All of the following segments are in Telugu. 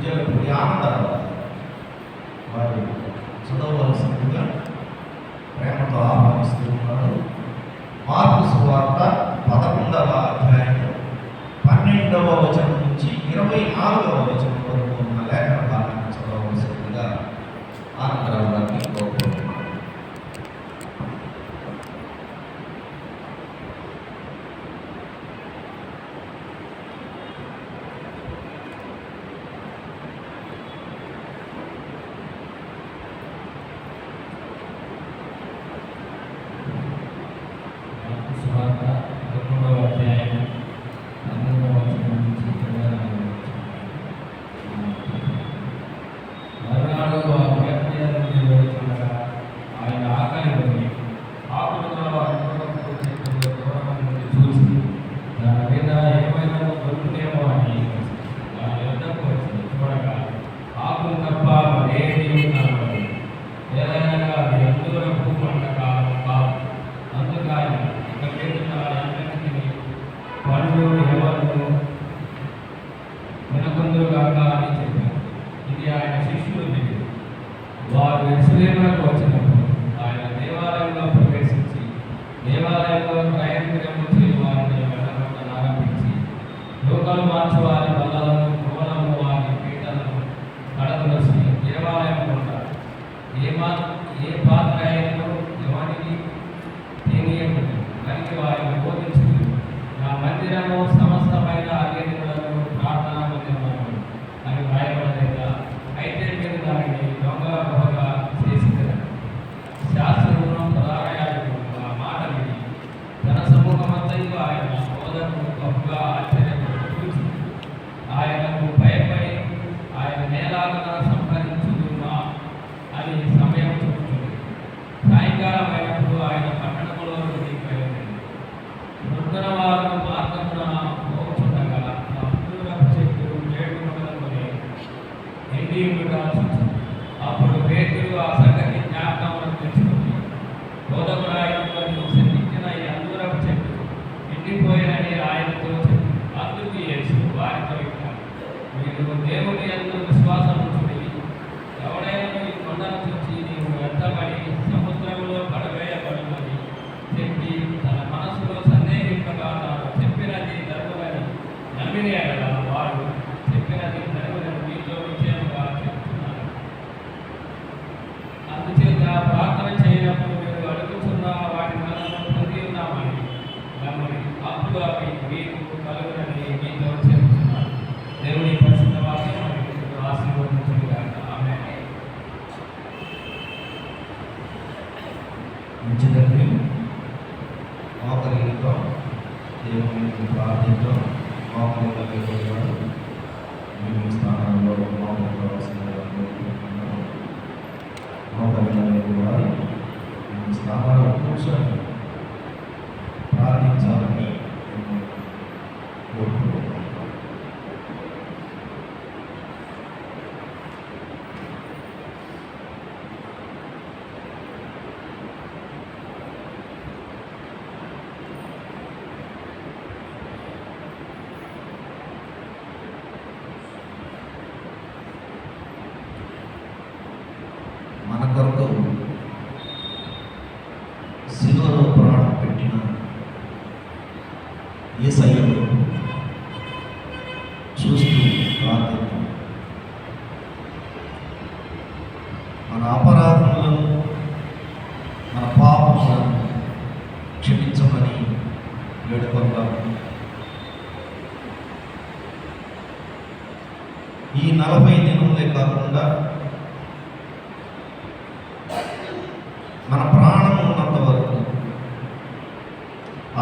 ఉద్యోగపూడి ఆనందరావు వారి చదవవలసిందిగా ప్రేమతో ఆహ్వానిస్తూ ఉన్నారు. మార్కు సువార్త 11వ అధ్యాయం 12వ వచనం నుంచి 24వ వచనం వరకు ఉన్న లేఖన భాగాన్ని చదవవలసిందిగా ఆనందరావు గారిని కోరుకుంటున్నారు. వారు యెరూషలేమునకు వచ్చినప్పుడు ఆయన దేవాలయంలో ప్రవేశించి దేవాలయంలో ప్రయాణము చేయు వారిని ఆరంభించి లోకలు మార్చి వారి బల్లలను పువ్వులను వారి పీటలను కడదలసి దేవాలయం ఉంటారు. ఏ పాత్ర అయినో ఎవరికి తెలియదు అని వారిని బోధించు. నా మందిరము సమస్తమైన అర్హతలను ప్రార్థనా మందిరము అని వ్రాయబడలేదా? అయితే మీరు దానిని దొంగల గుహగా చేసినారు. శాస్త్రమును ప్రధానయాజకుడు ఆ మాట విని జన సమూహమంతయు ఆయన బోధనను గొప్పగా ఆశ్చర్యపడి చూసి ఆయనకు భయపడి ఆయన నేలాగన సంహరించుదుమా అని సమయం చూస్తుంది. సాయంకాలం అయినప్పుడు ఆయన పట్టణములో వెళ్ళిపోయింది. వృద్ధుల వారు మార్గమున పోచుండగా అంజూరపు చెట్టు ఏడు మొదలుకొని ఎండి ఉండగా చూసింది. అప్పుడు పేతురు ఆ సంగతి జ్ఞాపకములకు తెచ్చుకుంది. బోధకురాయను శపించిన ఈ అంజూరపు చెట్టు ఎండిపోయినని ఆయనతో చెప్పి అందుకు యేసు వారితో ఇట్లా, మీరు దేవుని యందు విశ్వాసం ఉంచుడి. ఎవడైనా ఈ కొండను చూసి నీవు ఎత్తబడి సముద్రంలో పడవేయబడమని చెప్పి తన మనసులో సందేహింపగా తాను చెప్పినది జరుగునని నమ్మిన ఎడల వాడు చెప్పినది జరుగునని మీతో నిశ్చయముగా చెప్తున్నాను. అందుచేత ప్రార్థన చేయనప్పుడు మీరు అడుగుతున్న వాటి మనలో పొంది ఉన్నామని నమ్మని అప్పుడు అవి మీకు కలుగునని మీతో చెప్తున్నాను. దేవుని పరిశుద్ధ వాక్యం మనకు ఆశీర్వదించుగాక. ఆమేన్. మంచిదండి. మోకరితో దేవునికి ప్రార్థించడం మోకరివాడు మీ స్థానంలో మోకరించవలసిందిగా కోరుకుంటున్నాను. మోకరి వారు మీ స్థానంలో కూర్చొని ప్రార్థించాలని కోరుకుంటున్నాను. మన కొరకు శిలువలో ప్రాణం పెట్టిన యేసయ్యను చూస్తూ ప్రార్థిద్దాం. మన అపరాధములను మన పాపములను క్షమించమని వేడుకొందాం. ఈ 40 దినములే కాకుండా మన ప్రాణం ఉన్నంత వరకు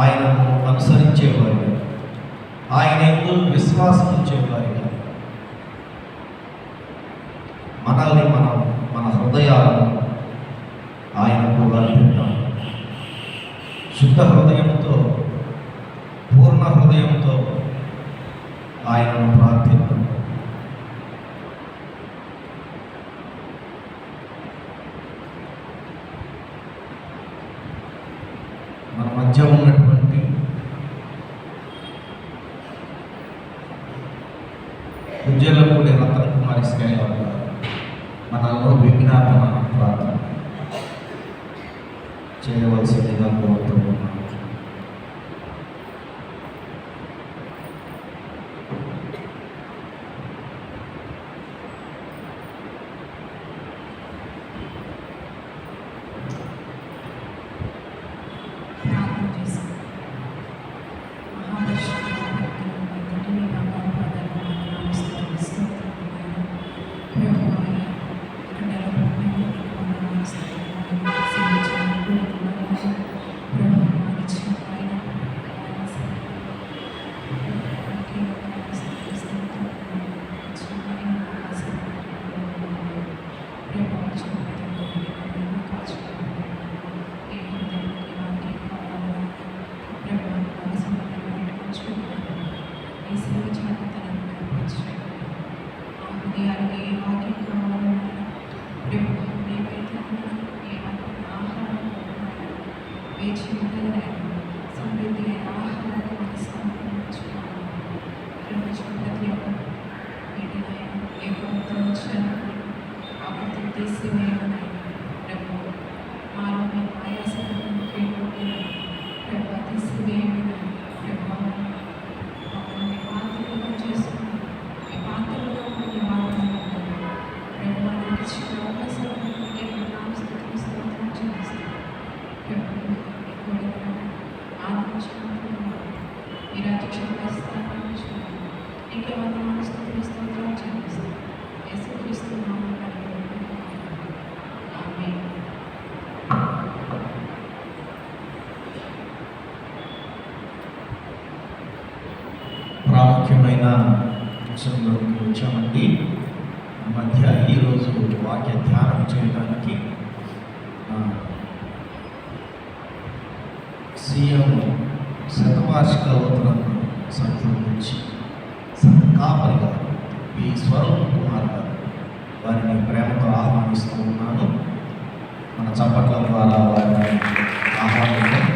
ఆయనను అనుసరించేవారిగా, ఆయన యందు విశ్వాసం ఉంచేవారిగా మనల్ని మన హృదయాలను ఆయనకు అర్పిద్దాం. శుద్ధ హృదయంతో, పూర్ణ హృదయంతో ఆయనను ప్రార్థిద్దాం. మన మధ్య ఉన్నటువంటి ఉజ్జలపూడి రతన్ కుమార్ పరిస్థితి మనలో విజ్ఞాపన ప్రార్థన చేయవలసిందిగా కోరుతూ ఉన్నాను. ప్రార్థన చేశాం. సమృద్ధి అయిన ఆహారాన్ని మనకు సమర్పించుకున్నాము. ప్రతి ఒక్క వీటినైనా ఏ ప్రభుత్వం వచ్చినప్పుడు ఆ ప్రభుత్వం తీసివేయమనైనా ప్రభు మాలో మేము ఆయాసపడిన ప్రభు తీసివేయమని ప్రభు మమ్మల్ని పాత్రలుగా చేసుకుని ఈ పాత్రలుగా మమ్మల్ని వాడుతున్నాము. ప్రభు మనకి ఇచ్చిన అవకాశాలను స్థితిని స్తోత్రం చేస్తాం. ప్రభు ఆత్మశాంతిని ఈ రాజ్యక్షేత్రాన్ని నీకే వందనాలు స్తుతులు స్తోత్రాలు చెల్లిస్తాం. యేసుక్రీస్తు నామములో ఆమేన్. ప్రాముఖ్యమైన అంశంలోకి వచ్చామండి. మధ్య ఈరోజు వాక్య ధ్యానం చేయడానికి సీఎం శతవార్షిక అవతరణ సంఘం నుంచి కాపరిగా ఈ స్వరూప్ కుమార్ గారు వారిని ప్రేమతో ఆహ్వానిస్తూ ఉన్నాను. మన చప్పట్ల ద్వారా వారిని ఆహ్వానిస్తాం.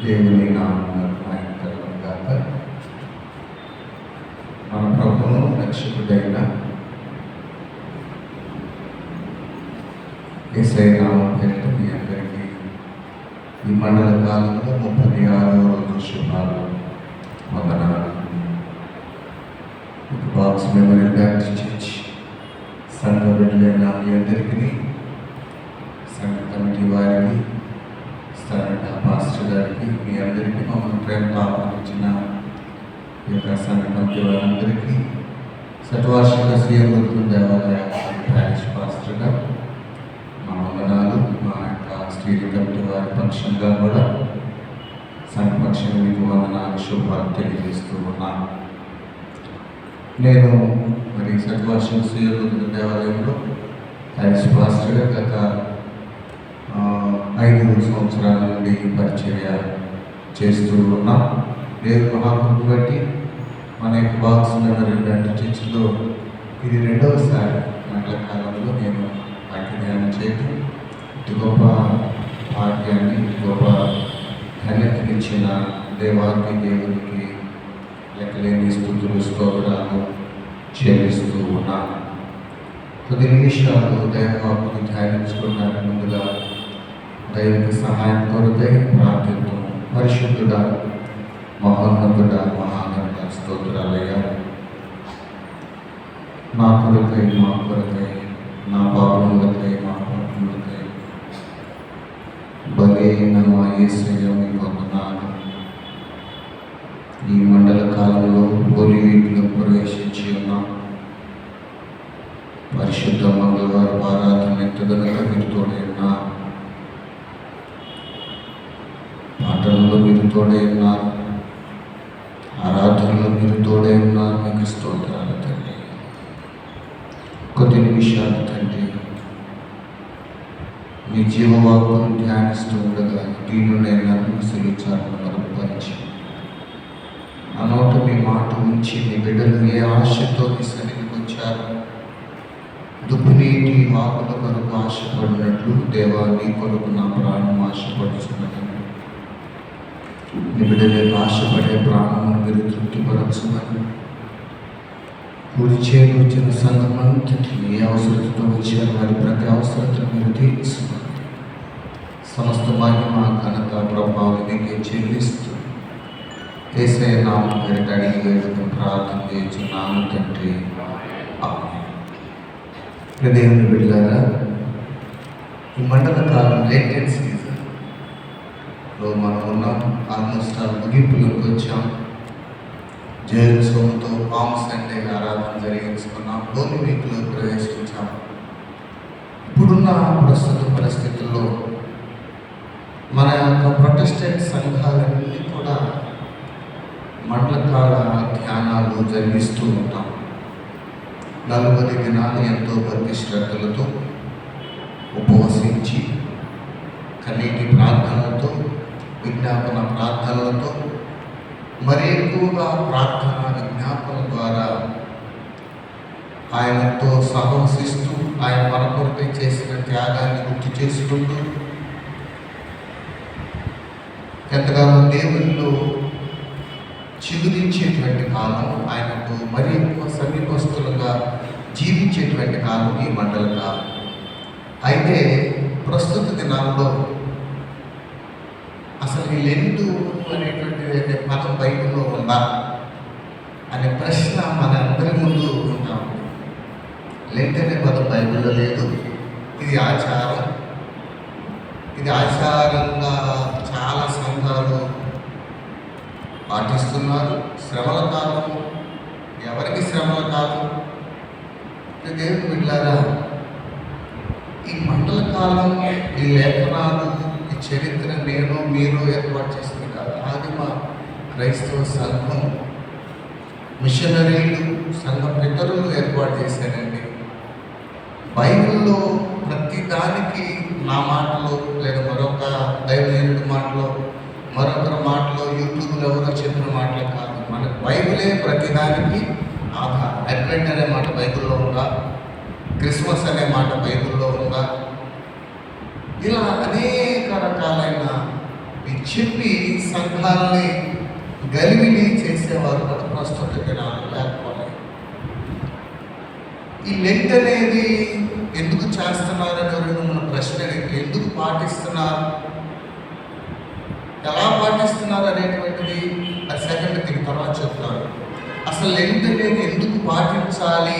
దేవుని నామమున మహిమ గాక. మన ప్రభువును రక్షకుడైన యేసయ్య నామం పేరిట మీ అందరికీ ఈ మండల కాలంలో 36వ రోజు శుభాలు వందనాలు. బాక్స్ మెమరీ బ్యాప్టిస్ట్ చర్చ్ సంఘ బిడ్డలైన మీ అందరికీ, సంఘ కమిటీ వారికి, స్థానిక పాస్టర్ గారికి, మీ అందరికీ మమ్మల్ని ప్రేమతో ఆహ్వానించిన ఈ యొక్క సంఘ కమిటీ వారందరికీ, శతవార్షిక సీఎం దేవాలయ ప్యారిష్ పాస్టర్ గారు మా వందనాలు. మా యొక్క స్టీరింగ్ కమిటీ వారి పక్షంగా కూడా సంఘ పక్షంగా మీకు వందనాలు, శుభాలు తెలియజేస్తూ ఉన్నాను. నేను మరి శతవార్షిక సీఎం దేవాలయంలో ప్యారిష్ పాస్టర్గా గత 5 సంవత్సరాల నుండి పరిచర్య చేస్తూ ఉన్నాం. దేవుని మహాకృప బట్టి మన యొక్క బాక్స్ మెమరీ బ్యాప్టిస్ట్ చర్చిలో ఇది 2వసారి మండల కాలంలో నేను వాక్యధ్యానం చేయటం. ఇటు గొప్ప భాగ్యాన్ని, గొప్ప ధన్యతనిచ్చిన దేవునికి లెక్కలేని స్తుతులు స్తోత్రాలు చెల్లిస్తూ ఉన్నాను. కొద్ది నిమిషాలు దైవవాక్కును ధ్యానించుకున్నాను. ముందుగా దైవిక సహాయం కొరకై ప్రార్థిస్తూ, పరిశుద్ధుడా, మహోన్నతుడా, మహాగణుడా, స్తోత్రాలయ్యా. నా కొరకై, మా కొరకై, నా పాపములకై, మా పాపములకై బలైన మా యేసయ్య మీకు వందనాలు. ఈ మండల కాలంలో హోలీ వీక్లో ప్రవేశించి ఉన్నాం. పరిశుద్ధ మంగళవారం ఆరాధన ఎత్తుదనగా మీరు తోడైనా పాటల ఆరాధనలో మీరు తోడే ఉన్నారు, ఆరాధనలో మీరు తోడే ఉన్నారు. మీకు స్తోత్రాలు తండ్రి. కొద్ది నిమిషాలు తండ్రి మీ జీవవాక్కును ధ్యానిస్తూ ఉండగా దీనునైనా సెలుచాలను మరుగుపరిచి ఆ నోట మీ మాట ఉంచి మీ బిడ్డలు ఏ ఆశతో మీ సన్నిధికి వచ్చారు, దుఃఖనీటి వాకుల కొరకు ఆశపడినట్లు దేవా నీ కొరకు నా ప్రాణం ఆశపడుచున్నది. నీ బిడ్డలే ఆశపడే ప్రాణమును మీరు తృప్తిపరచమని కూర్చే వచ్చిన సంఘం అంతటిని ఏ అవసరతతో వచ్చారు వారి ప్రతి అవసరతను మీరు తీర్చమని సమస్త మహిమ ఘనత ప్రభావం నీకే చెల్లిస్తూ యేసయ్య నామం పేరిట అడిగి వేడుకు ప్రార్థన చేస్తున్నాను తండ్రి. ఆమేన్. దేవుని బిడ్డలారా, ఈ మండల కాలం లేటెంట్ సీజన్లో మనం ఉన్నాం. ఆల్మోస్ట్ ముగింపులోకి వచ్చాం. జయోత్సవంతో పామ్ సండే ఆరాధన జరిగించుకున్నాం. హోలీ వీక్లో ప్రవేశించాం. ఇప్పుడున్న ప్రస్తుత పరిస్థితుల్లో మన యొక్క ప్రొటెస్టెంట్ సంఘాలన్నీ కూడా మండలకాల ధ్యానాలు జరిగిస్తూ ఉంటాం. 40 దినాలు ఎంతో భక్తి శ్రద్ధలతో ఉపవసించి కన్నీటి ప్రార్థనలతో విజ్ఞాపన ప్రార్థనలతో మరి ఎక్కువగా ప్రార్థన విజ్ఞాపన ద్వారా ఆయనతో సహవసిస్తూ ఆయన మన కొరకై చేసిన త్యాగాన్ని గుర్తు చేసుకుంటూ ఎంతగానో దేవునిలో చిగురించేటువంటి కాలం, ఆయనకు మరి ఎక్కువ సమీపస్తులుగా జీవించేటువంటి కాలం ఈ మండల కాలం. అయితే ప్రస్తుత దినాల్లో అసలు ఈ లెంటు అనేటువంటి పదం బైబిల్లో ఉందా అనే ప్రశ్న మన అందరి ముందు ఉంటాం. లెంట్ అనే పదం బైబిల్లో లేదు. ఇది ఆచారం. ఇది ఆచారంగా చాలా సంఘాలు పాటిస్తున్నారు. శ్రమల కాలం, ఎవరికి శ్రమల కాలం? దేవుని బిడ్డలారా, ఈ మండల కాలం, ఈ లేఖనాలు, ఈ చరిత్ర నేను మీరు ఏర్పాటు చేసింది కాదు. ఆదిమ క్రైస్తవ సంఘం మిషనరీలు, సంఘ పితరులు ఏర్పాటు చేశారండి. బైబిల్లో ప్రతి దానికి నా మాటలో లేదా మరొక దైవజనుడి మాటలో మరొకరి మాటలో యూట్యూబ్లో ఎవరో చెప్పిన మాటలు కాదు. మనకు బైబిలే ప్రతిదానికి ఆధారం. అడ్వెంట్ అనే మాట బైబిల్లో ఉందా, క్రిస్మస్ అనే మాట బైబిల్లో ఉందా, ఇలా అనేక రకాలైన చెప్పి సంఘాలని గలివిని చేసేవారు కూడా ప్రస్తుత దినాలు లేకపోలేదు. ఈ లెంట్ అనేది ఎందుకు చేస్తున్నారని ఎవరైనా మన ప్రశ్న ఎందుకు పాటిస్తున్నారు, ఎలా పాటిస్తున్నారు అనేటువంటిది అది సెకండ్ థింగ్, తర్వాత చెప్తాను. అసలు లెంట్ అనేది ఎందుకు పాటించాలి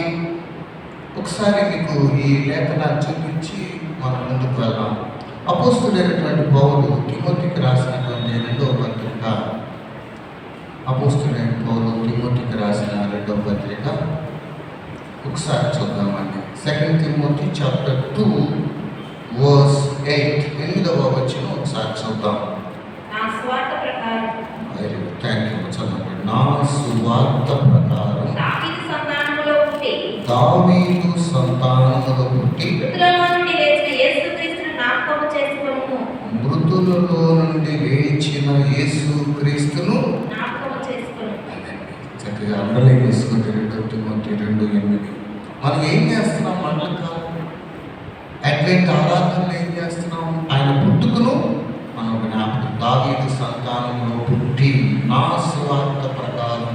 ఒకసారి మీకు ఈ లేఖనాన్ని చూపించి మనం ముందుకు వెళ్దాం. అపోస్తులైనటువంటి పౌలు తిమోతికి రాసినటువంటి 2వ పత్రిక, అపోస్తులైన పౌలు తిమోతికి రాసిన 2వ పత్రిక ఒకసారి చూద్దామండి. 2 తిమోతి చాప్టర్ 2 వర్స్ 8, 8వ వచనం ఒకసారి చూద్దాం. నా స్వార్థ ప్రకారం థ్యాంక్ యూ. చదవండి. నా సువార్త ప్రకారం దావీదు సంతానములో పుట్టి మృతులలో నుండి లేచిన యేసుక్రీస్తును జ్ఞాపకము చేసుకొనుము. మృతులలో నుండి లేచిన యేసుక్రీస్తును జ్ఞాపకము చేసుకొనుము. చక్కగా అండర్లైన్ చేసుకుంటే 2 తిమోతి 2:8. మనం ఏం చేస్తున్నాం? మండల కాలం అడ్వెంట్ ఆరాధనలు ఏం చేస్తున్నాం? ఆయన పుట్టుకను మనం జ్ఞాపకం. దావీదు సంతానంలో పుట్టి, నా స్వార్థ ప్రకారం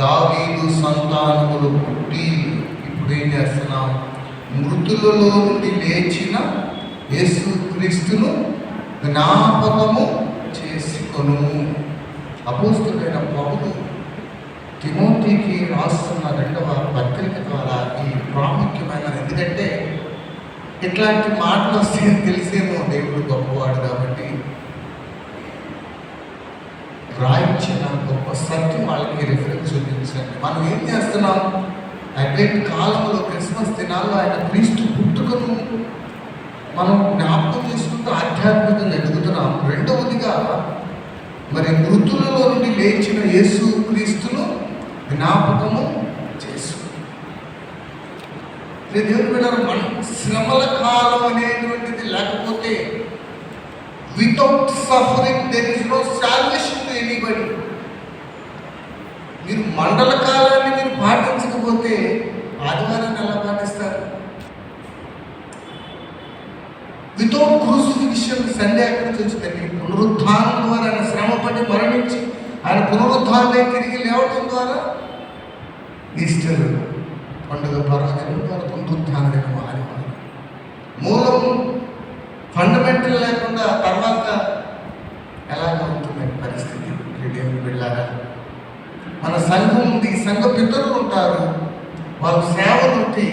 దావీదు సంతానములు పుట్టి ఇప్పుడు ఏం చేస్తున్నాం? మృతులలో నుండి లేచిన యేసుక్రీస్తును జ్ఞాపకము చేసుకొను. అపోస్తులైన పౌలు తిమోతికి రాస్తున్న 2వ పత్రిక ద్వారా ఈ ప్రాముఖ్యమైన, ఎందుకంటే ఇట్లాంటి మాటలు వస్తే తెలిసేమో దేవుడు గొప్పవాడు కాబట్టి రాయించిన గొప్ప సత్యం వాళ్ళకి రిఫరెన్స్ చూపించండి. మనం ఏం చేస్తున్నాం? అడ్వెంట్ కాలంలో క్రిస్మస్ దినాల్లో ఆయన క్రీస్తు పుట్టుకను మనం జ్ఞాపకం చేసుకుంటూ ఆధ్యాత్మికంగా ఎదుగుతున్నాం. రెండవదిగా మరి మృతులలో నుండి లేచిన యేసు క్రీస్తును జ్ఞాపకము చేసు. దేవుని బిడ్డలారా, మన శ్రమల కాలం అనేటువంటిది లేకపోతే without suffering there is no salvation to anybody. మీరు మండల కాలాన్ని మీరు పాటించకపోతే ఆదివారాన్ని ఎలా పాటిస్తారు? వితౌట్ క్రూసిఫిక్షన్ సండే ఎక్కడి నుంచి వచ్చిందండి? పునరుద్ధానం ద్వారా ఆయన శ్రమపడి మరణించి ఆయన పునరుద్ధానమై తిరిగి లేవడం ద్వారా ఈస్టర్ పండుగ పర్వదినం ద్వారా పునరుద్ధానం మారి మూలం ఫండమెంటల్ లేకుండా తర్వాత ఎలాగ ఉంటుందండి పరిస్థితి? దేవుని బిడ్డలారా, మన సంఘం ఉంది, సంఘ పితరులు ఉంటారు, వాళ్ళ సేవలు ఉంటాయి.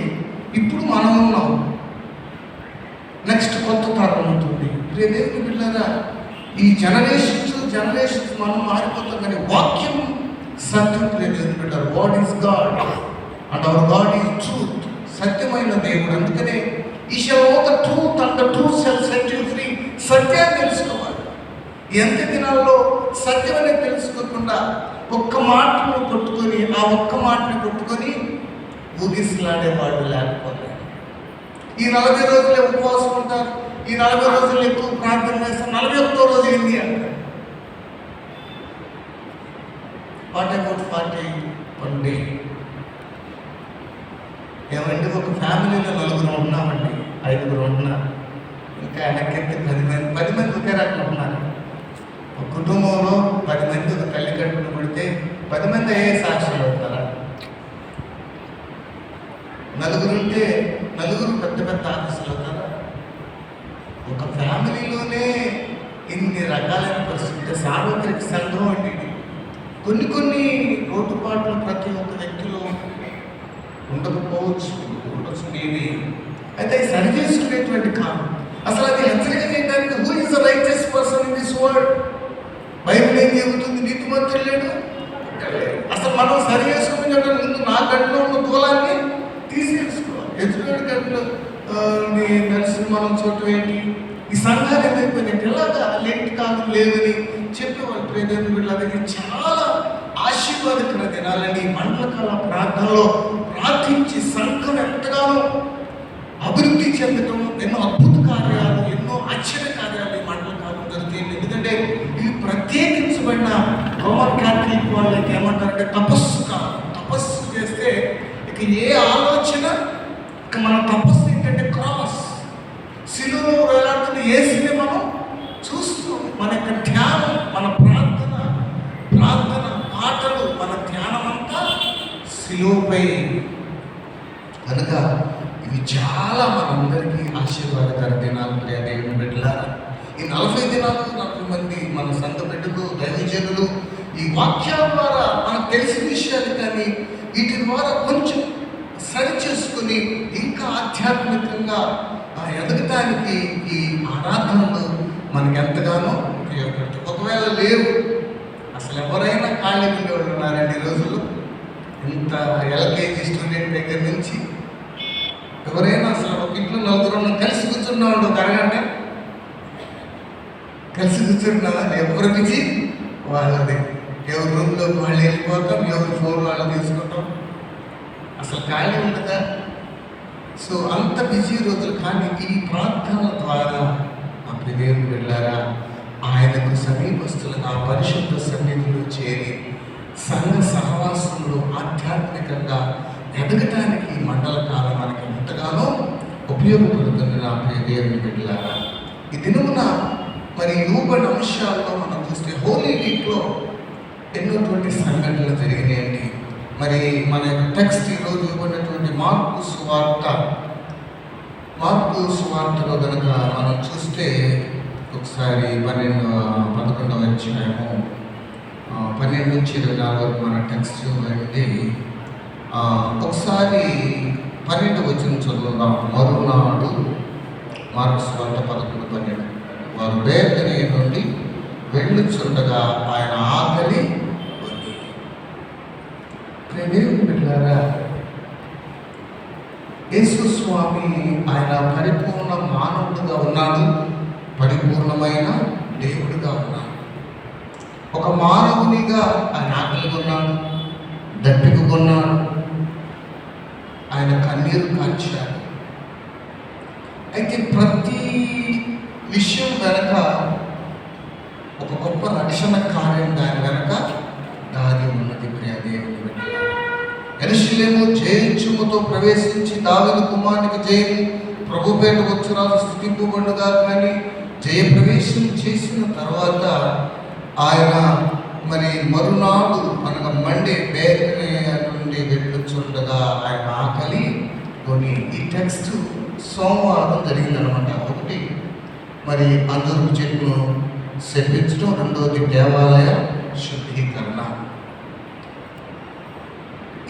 ఇప్పుడు మనం ఉన్నాం, నెక్స్ట్ కొత్త తరం ఉంటుంది. దేవుని బిడ్డలారా, ఈ జనరేషన్స్ మనం మారిపోతాం, కానీ వాక్యం సత్యం. దేవుని బిడ్డలారా, God is God and hour God is truth. సత్యమైన దేవుడు. అందుకనే he shall know the truth and the truth shall set you free. సత్యాన్ని తెలుసుకోవాలి. ఎంత దినాల్లో సత్యం అనేది తెలుసుకోకుండా ఒక్క మాటను కొట్టుకొని ఆ ఒక్క మాటను కొట్టుకొని ఊగిసలాడేవాడు లేకపోతే ఈ 40 రోజులు ఉపవాసం ఉంటారు, ఈ 40 రోజులు ఎక్కువ ప్రార్థన చేస్తారు, 41వ రోజు ఏంటి అంటారు. What about 41 day? ఏమంటే ఒక ఫ్యామిలీలో 4 ఉన్నామండి, 5 ఉన్నారు, ఇంకా వెనక్కెత్తి 10 మంది ఒకే రకంగా ఉన్నారు. ఒక కుటుంబంలో 10 మంది ఒక తల్లి కట్టుకుని పుడితే 10 మంది అయ్యే సాక్షులు అవుతారా? 4 ఉంటే 4 పెద్ద పెద్ద ఆఫీసులు అవుతారా? ఒక ఫ్యామిలీలోనే ఇన్ని రకాలైన పరిస్థితి. సార్వత్రిక సంఘం అంటే కొన్ని లోటుపాట్లు ప్రతి ఒక్క వ్యక్తిలో ఉండకపోవచ్చు, ఉండొచ్చు. అయితే సరి చేసుకునేటువంటి కాదు. అసలు అది హెచ్చరిక చేయడానికి who is the righteous person in this world? Bible ఏం చెబుతుంది? నీతిమంతుడు లేడు. అసలు మనం సరి చేసుకునే ముందు నా గంటలో ఉన్న దూలాన్ని తీసేసుకోవాలి. ఎదురు గంటలో నడిచి మనం చూడటం ఏంటి? ఈ సంఘాలు ఏమైపోయినాయి? ఎలాగా లేట్ కాదు లేదని చెప్పేవాళ్ళు. ప్రేదేవుని వీళ్ళకి చాలా ఆశీర్వాదకర దినాలని మండలకాల ప్రార్థనలో ప్రార్థించి సంఘం ఎంతగానో అభివృద్ధి చెందడం, ఎన్నో అద్భుత కార్యాలు, ఎన్నో ఆశ్చర్య కార్యాలు ఈ మండల కాలం జరుగుతాయి. ఎందుకంటే ఇవి ప్రత్యేకించబడిన రోమన్ క్యాథలిక్ వాళ్ళకి ఏమంటారంటే తపస్సు కాలం. తపస్సు చేస్తే ఇక ఏ ఆలోచన, ఇక మన తపస్సు ఏంటంటే క్రాస్, శిలువలో వేలాడుతున్న యేసుని మనం చూస్తూ మన యొక్క ధ్యానం, మన ప్రార్థన పాటలు, మన ధ్యానం అంతా శిలువపై. కనుక ఇవి చాలా మనందరికీ ఆశీర్వాదకర దినాలు. దేవుని బిడ్డలారా, ఈ 40 దినాలు 40 మంది మన సంఘ బిడ్డలు, దైవజనులు ఈ వాక్యాల ద్వారా మనకు తెలిసిన విషయాలు కానీ వీటి ద్వారా కొంచెం సరి చేసుకుని ఇంకా ఆధ్యాత్మికంగా ఎదగటానికి ఈ ఆరాధనలు మనకు ఎంతగానో ఉపయోగపడుతుంది. ఒకవేళ లేవు, అసలు ఎవరైనా ఖాళీ ఉండేవాళ్ళు ఉన్నారండి ఈ రోజుల్లో? ఇంత ఎల్కేజీ స్టూడెంట్ దగ్గర నుంచి ఎవరైనా అసలు ఒక ఇంట్లో 4 కలిసి కూర్చున్నామండి, ఒక అరగంట కలిసి కూర్చున్నావా? ఎవరి నుంచి వాళ్ళది, ఎవరి రూమ్లోకి వాళ్ళు వెళ్ళిపోతాం, ఎవరి ఫోన్ వాళ్ళు తీసుకుంటాం, అసలు ఖాళీ ఉండదా? సో అంత బిజీ రోజులు. కానీ ఈ ప్రార్థనల ద్వారా మా దేవుని వెళ్ళారా ఆయనకు సమీపస్తులుగా పరిశుద్ధ సన్నిధిలో చేరి సంఘ సహవాసంలో ఆధ్యాత్మికంగా ఎదగటానికి మండల కాలం మనకి ఎంతగానో ఉపయోగపడుతుంది. నా ప్రియ దేవుని బిడ్డలారా, ఈ దినమున మరి ఇవ్వబడిన అంశాల్లో మనం చూస్తే హోలీ వీక్లో ఎన్నోటువంటి సంఘటనలు జరిగినాయండి. మరి మన యొక్క టెక్స్ట్ ఈరోజు ఇవ్వబడినటువంటి మార్కు సువార్తలో కనుక మనం చూస్తే ఒకసారి 11వ అధ్యాయము 12 నుంచి 24 వరకు మన టెక్స్ట్ ఇవ్వబడింది. ఒకసారి 12వ వచనం చదువుదాం. మరునాడు మార్కు సువార్త 11:12 వారు బేతనీ నుండి వెళ్ళుచుండగా ఆయన ఆకలి దేవుని బిడ్డలారా, యేసు స్వామి ఆయన పరిపూర్ణ మానవుడుగా ఉన్నాడు, పరిపూర్ణమైన దేవుడిగా ఉన్నాడు. ఒక ఒక మానవునిగా ఆయన ఆకలి కొన్నాడు, దప్పిక కొన్నాడు, ఆయన కన్నీరు కాల్చాడు. అయితే ప్రతి విషయం వెనక ఒక గొప్ప రక్షణ కార్యం దాని వెనక దారి ఉన్నది. ప్రియ దేవుని బిడ్డలారా, యెరూషలేము జయించుముతో ప్రవేశించి దావీదు కుమారునికి జయము ప్రభుపేట వచ్చురాజు స్తుతింపబడుగా కానీ జయ ప్రవేశం చేసిన తర్వాత ఆయన మరి మరునాడు అనగా మండే బేకరీ నుండి వెళ్ళుచుండగా ఆయన ఆకలి కొని ఈ టెక్స్ట్ సోమవారం జరిగిందనమాట. ఒకటి మరి అందరూ చెట్లు శపించడం, రెండవది దేవాలయ శుద్ధీకరణ.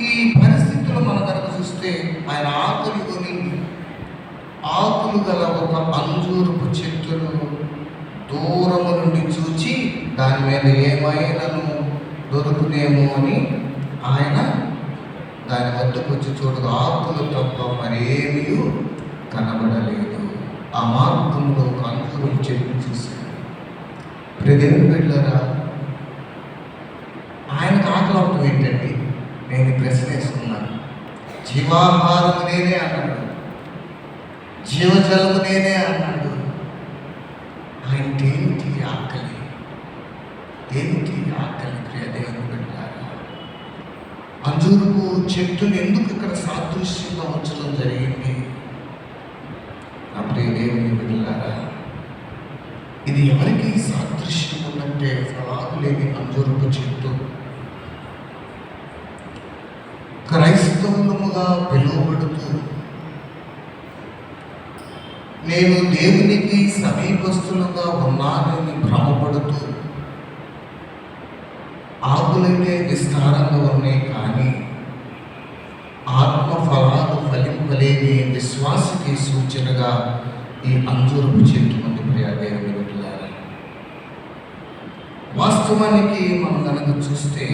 ఈ పరిస్థితుల్లో మనం కనుక చూస్తే ఆయన ఆకలి కొని ఆకులు గల ఒక అంజూరపు చెట్టును దూరము నుండి చూచి దాని మీద ఏమైనాను దొరుకునేమో అని ఆయన దాని వద్దకు వచ్చి చూడగా ఆకులు తప్ప మరేమీ కనబడలేదు. ఆ మార్గంలో ఒక అంజూరపు చెట్టు చూశాడు. దేవుని బిడ్డలారా, ఆయనకు ఆకలి అవటం ఏంటండి? నేను ప్రశ్న వేసుకున్నాను. జీవాహారం నేనే అన్నాడు, జీవజలము నేనే అన్నాడు. ఆయనకి ఏమిటి ఆకలి? ఏమిటి ఆకలి? ప్రియ దేవుని బిడ్డలారా, అంజూరపు చెట్టుని ఎందుకు ఇక్కడ సాదృశ్యంగా ఉంచడం జరిగింది? నా ప్రియ దేవుని బిడ్డలారా, ఇది ఎవరికి సాదృశ్యం ఉందంటే ఫలాలు లేని అంజూరపు చెట్టు. క్రైస్తవులముగా పిలువబడుతూ నేను దేవునికి సమీపస్తులుగా ఉన్నానని భ్రమపడుతూ ఆకులైతే విస్తారంగా ఉన్నాయి, కానీ ఆత్మ ఫలాలు ఫలింపలేని విశ్వాసకి సూచనగా ఈ అంజూరపు చెట్టు ఉంది. ప్రియ దేవుని బిడ్డలారా, వాస్తవానికి మనం కనుక చూస్తే